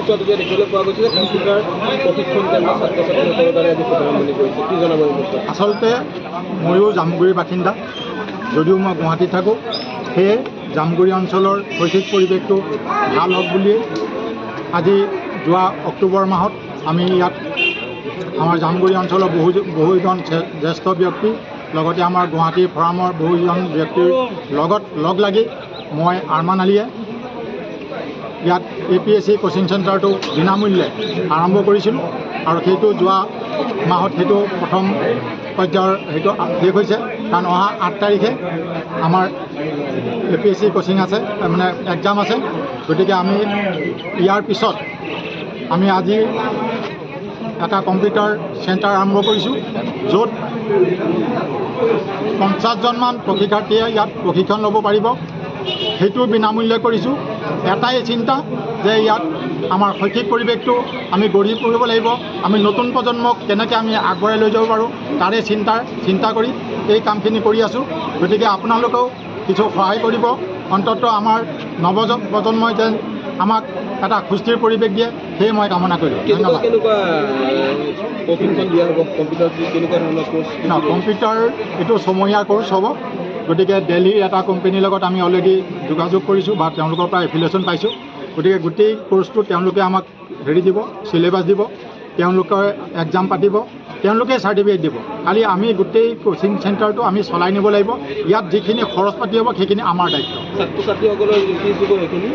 পিছত এতিয়া দেখিবলৈ পোৱা গৈছে যে কম্পিউটাৰ প্ৰশিক্ষণ কেন্দ্ৰ ছাত্ৰ ছাত্ৰীসকলৰ দ্বাৰা আজি শুভাৰম্ভণি কৰিছে, কি জনাব এই বিষয়ে? আচলতে ময়ো জামুগুৰিৰ বাসিন্দা, যদিও মই গুৱাহাটীত থাকোঁ, সেয়ে জামুগুৰি অঞ্চলৰ শৈক্ষিক পৰিৱেশটো ভাল হওক বুলিয়ে আজি যোৱা অক্টোবৰ মাহত আমি ইয়াত আমাৰ জামুগুৰি অঞ্চলৰ বহুজন জ্যেষ্ঠ ব্যক্তি লগতে আমাৰ গুৱাহাটী ফৰামৰ বহুজন ব্যক্তিৰ লগত লগ লাগি মই আৰমান আলীয়ে ইয়াত APSC কোচিং চেণ্টাৰটো বিনামূল্যে আৰম্ভ কৰিছিলোঁ আৰু সেইটো যোৱা মাহত সেইটো প্ৰথম পৰ্যায়ৰ সেইটো শেষ হৈছে। কাৰণ অহা 8 তাৰিখে আমাৰ APSC কোচিং আছে, মানে এক্সাম আছে। গতিকে আমি ইয়াৰ পিছত আমি আজি এটা কম্পিউটাৰ চেণ্টাৰ আৰম্ভ কৰিছোঁ, য'ত 50জনমান প্ৰশিক্ষাৰ্থীয়ে ইয়াত প্ৰশিক্ষণ ল'ব পাৰিব। সেইটো বিনামূল্যে কৰিছোঁ। এটাই চিন্তা যে ইয়াত আমাৰ শৈক্ষিক পৰিৱেশটো আমি গঢ়ি তুলিব লাগিব, আমি নতুন প্ৰজন্মক কেনেকৈ আমি আগবঢ়াই লৈ যাব পাৰোঁ তাৰে চিন্তা কৰি এই কামখিনি কৰি আছোঁ। গতিকে আপোনালোকেও কিছু সহায় কৰিব, অন্ততঃ আমাৰ নৱপ্ৰজন্মই যেন আমাক এটা সুস্থিৰ পৰিৱেশ দিয়ে, সেয়ে মই কামনা কৰিলোঁ। ধন্যবাদ। কেনেকুৱা প্ৰশিক্ষণ দিয়া হ'ব? কম্পিউটাৰ কেনেকুৱা ধৰণৰ কোৰ্চ? কম্পিউটাৰ এইটো ছমহীয়া কোৰ্চ হ'ব। গতিকে দিল্লীৰ এটা কোম্পানীৰ লগত আমি অলৰেডি যোগাযোগ কৰিছোঁ বা তেওঁলোকৰ পৰা এফিলিয়েশ্যন পাইছোঁ। গতিকে গোটেই কোৰ্চটো তেওঁলোকে আমাক দিব, চিলেবাছ দিব, তেওঁলোকে এক্সাম পাতিব, তেওঁলোকে চাৰ্টিফিকেট দিব। খালি আমি গোটেই কোচিং চেণ্টাৰটো আমি চলাই নিব লাগিব। ইয়াত যিখিনি খৰচ পাতি হ'ব সেইখিনি আমাৰ দায়িত্ব। ছাত্ৰ-ছাত্ৰীসকলৰ ফিজ হ'ব সেইখিনি?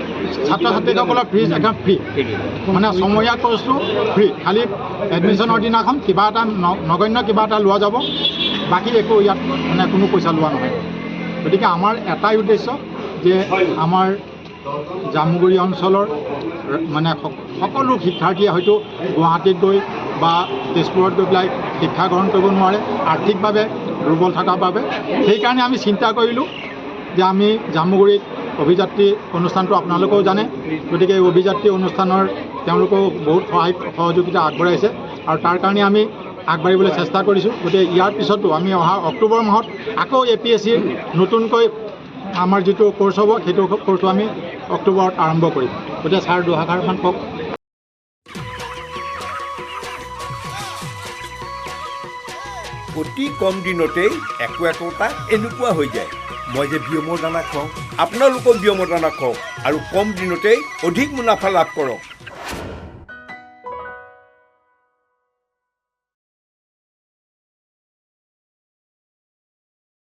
ছাত্ৰ-ছাত্ৰীসকলৰ ফিজ একদম ফ্ৰী, মানে ছমহীয়া কোৰ্চটো ফ্ৰী। খালি এডমিশ্যনৰ দিনাখন কিবা এটা নগণ্য কিবা এটা লোৱা যাব, বাকী একো ইয়াত মানে কোনো পইচা লোৱা নহয়। গতিকে আমাৰ এটাই উদ্দেশ্য যে আমাৰ জামুগুৰি অঞ্চলৰ মানে সকলো শিক্ষাৰ্থীয়ে হয়তো গুৱাহাটীত গৈ বা তেজপুৰত গৈ পেলাই শিক্ষা গ্ৰহণ কৰিব নোৱাৰে, আৰ্থিকভাৱে দুৰ্বল থকাৰ বাবে। সেইকাৰণে আমি চিন্তা কৰিলোঁ যে আমি জামুগুৰিত অভিযাত্ৰী অনুষ্ঠানটো আপোনালোকেও জানে, গতিকে এই অভিযাত্ৰী অনুষ্ঠানৰ তেওঁলোকেও বহুত সহযোগিতা আগবঢ়াইছে আৰু তাৰ কাৰণে আমি আগবাঢ়িবলৈ চেষ্টা কৰিছোঁ। গতিকে ইয়াৰ পিছতো আমি অহা অক্টোবৰ মাহত আকৌ APSCৰ নতুনকৈ আমাৰ যিটো কোৰ্চ হ'ব সেইটো কোৰ্চটো আমি অক্টোবৰত আৰম্ভ কৰিম। গতিকে ছাৰ দুআষাৰমান কওক। অতি কম দিনতেই একোটা এনেকুৱা হৈ যায়। মই যে বিয়মৰ দানা খুৱাওঁ, আপোনালোকেও বিয়মৰ দানা খুৱাওক আৰু কম দিনতেই অধিক মুনাফা লাভ কৰক।